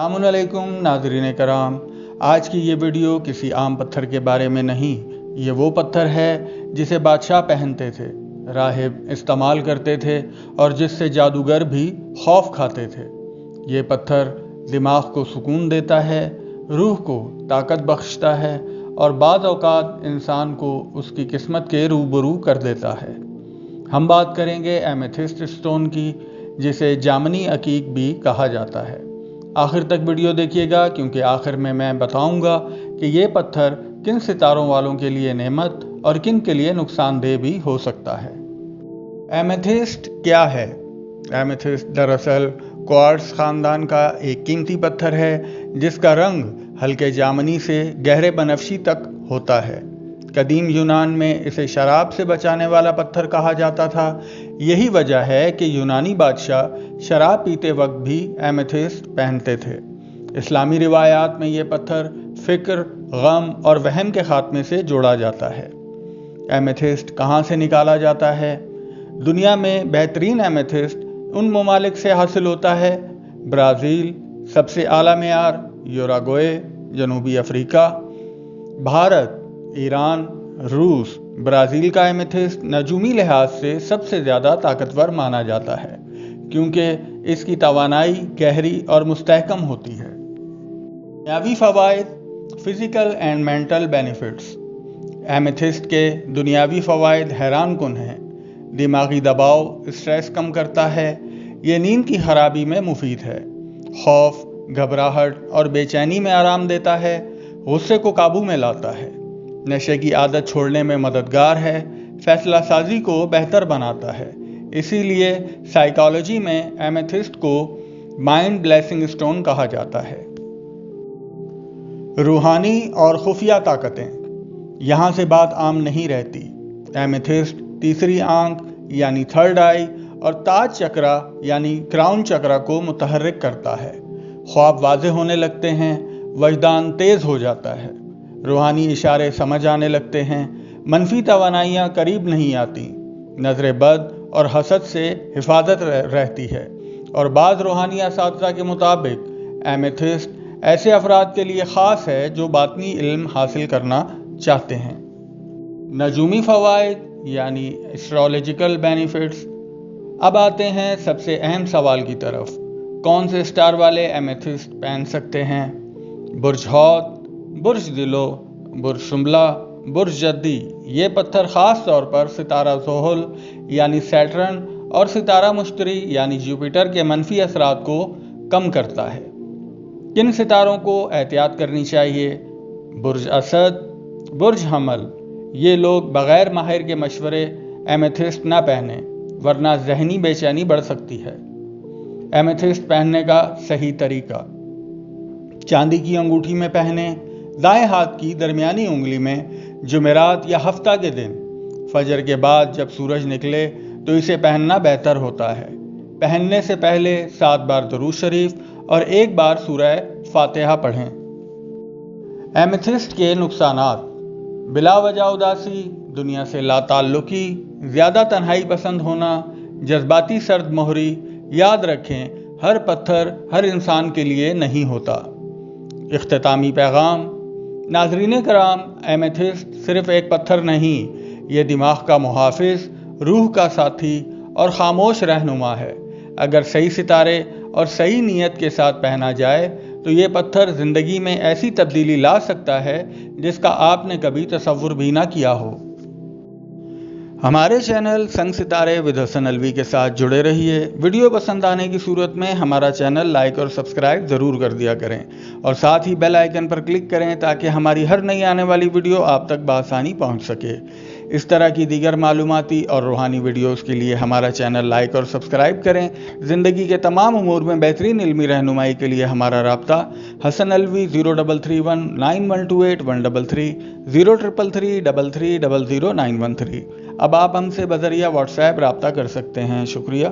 अस्सलामु अलैकुम नाज़रीन करام। आज की ये वीडियो किसी आम पत्थर के बारे में नहीं, ये वो पत्थर है जिसे बादशाह पहनते थे, राहिब इस्तेमाल करते थे और जिससे जादूगर भी खौफ खाते थे। ये पत्थर दिमाग को सुकून देता है, रूह को ताकत बख्शता है और बाज़ औक़ात इंसान को उसकी किस्मत के रूबरू कर देता है। हम बात करेंगे एमेथिस्ट स्टोन की, जिसे जामनी अकीक भी कहा जाता है। आखिर तक वीडियो देखिएगा, क्योंकि आखिर में मैं बताऊंगा कि ये पत्थर किन सितारों वालों के लिए नेमत और किन के लिए नुकसानदेह भी हो सकता है। एमेथिस्ट क्या है? एमेथिस्ट दरअसल क्वार्ट्ज ख़ानदान का एक कीमती पत्थर है जिसका रंग हल्के जामनी से गहरे बनफशी तक होता है। कदीम यूनान में इसे शराब से बचाने वाला पत्थर कहा जाता था। यही वजह है कि यूनानी बादशाह शराब पीते वक्त भी एमेथिस्ट पहनते थे। इस्लामी रिवायात में ये पत्थर फ़िक्र, गम और वहम के खात्मे से जोड़ा जाता है। एमेथिस्ट कहाँ से निकाला जाता है? दुनिया में बेहतरीन एमेथिस्ट उन ममालिक से हासिल होता है: ब्राज़ील सबसे आला मेयार, यूराग्वे जनूबी अफ्रीका, भारत, ईरान, रूस। ब्राज़ील का एमेथिस्ट नजूमी लिहाज से सबसे ज़्यादा ताकतवर माना जाता है क्योंकि इसकी तवानाई गहरी और मुस्तहकम होती है। दुनियावी फ़वाइद, physical and mental benefits. Amethyst के दुनियावी फ़वाइद हैरान कुन हैं। दिमागी दबाव, स्ट्रेस कम करता है। ये नींद की खराबी में मुफीद है। खौफ, घबराहट और बेचैनी में आराम देता है। गुस्से को काबू में लाता है। नशे की आदत छोड़ने में मददगार है। फैसला साजी को बेहतर बनाता है। इसीलिए साइकोलॉजी में एमेथिस्ट को माइंड ब्लेसिंग स्टोन कहा जाता है। रूहानी और खुफिया ताकतें, यहाँ से बात आम नहीं रहती। एमेथिस्ट तीसरी आंख यानी थर्ड आई और ताज चक्रा यानी क्राउन चक्रा को मुतहर्रिक करता है। ख्वाब वाज़ेह होने लगते हैं, वजदान तेज़ हो जाता है, रूहानी इशारे समझ आने लगते हैं, मनफी तवानाइयाँ करीब नहीं आती, नज़र बद और हसद से हिफाजत रहती है। और बाज़ रूहानी असातिज़ा के मुताबिक एमेथिस्ट ऐसे अफराद के लिए ख़ास है जो बातनी इल्म हासिल करना चाहते हैं। नजूमी फ़वाइद यानी एस्ट्रोलॉजिकल बेनिफिट्स। अब आते हैं सबसे अहम सवाल की तरफ, कौन से स्टार वाले एमेथिस्ट पहन सकते हैं? बुर्ज हौत, बुर्ज दिलो, बुर्ज शुमला, बुर्ज जद्दी। ये पत्थर ख़ास तौर पर सितारा ज़ुहल यानी सैटर्न और सितारा मुश्तरी यानी जुपिटर के मनफी असरात को कम करता है। किन सितारों को एहतियात करनी चाहिए? बुर्ज असद, बुर्ज हमल। ये लोग बग़ैर माहिर के मशवरे एमेथिस्ट ना पहने, वरना जहनी बेचैनी बढ़ सकती है। एमेथिस्ट पहनने का सही तरीका: चांदी की अंगूठी में पहने, दाएं हाथ की दरमियानी उंगली में, जुमेरात या हफ्ता के दिन, फजर के बाद जब सूरज निकले तो इसे पहनना बेहतर होता है। पहनने से पहले 7 बार दुरूद शरीफ और 1 बार सूरह फातिहा पढ़ें। एमेथिस्ट के नुकसानात: बिला वजह उदासी, दुनिया से लाताल्लुकी, ज़्यादा तन्हाई पसंद होना, जज्बाती सर्द मोहरी। याद रखें, हर पत्थर हर इंसान के लिए नहीं होता। इख्तितामी पैगाम: नाज़रीन कराम, एमेथिस्ट सिर्फ एक पत्थर नहीं, ये दिमाग का मुहाफ़िज़, रूह का साथी और ख़ामोश रहनुमा है। अगर सही सितारे और सही नीयत के साथ पहना जाए तो ये पत्थर ज़िंदगी में ऐसी तब्दीली ला सकता है जिसका आपने कभी तसव्वुर भी ना किया हो। हमारे चैनल संग सितारे विद हसन अलवी के साथ जुड़े रहिए। वीडियो पसंद आने की सूरत में हमारा चैनल लाइक और सब्सक्राइब ज़रूर कर दिया करें और साथ ही बेल आइकन पर क्लिक करें ताकि हमारी हर नई आने वाली वीडियो आप तक बआसानी पहुंच सके। इस तरह की दीगर मालूमाती और रूहानी वीडियोज़ के लिए हमारा चैनल लाइक और सब्सक्राइब करें। ज़िंदगी के तमाम उमूर में बेहतरीन इल्मी रहनुमाई के लिए हमारा राब्ता हसन अलवी 0331 9128 133 0333 33 000913। अब आप हमसे बज़रिया व्हाट्सएप रब्ता कर सकते हैं। शुक्रिया।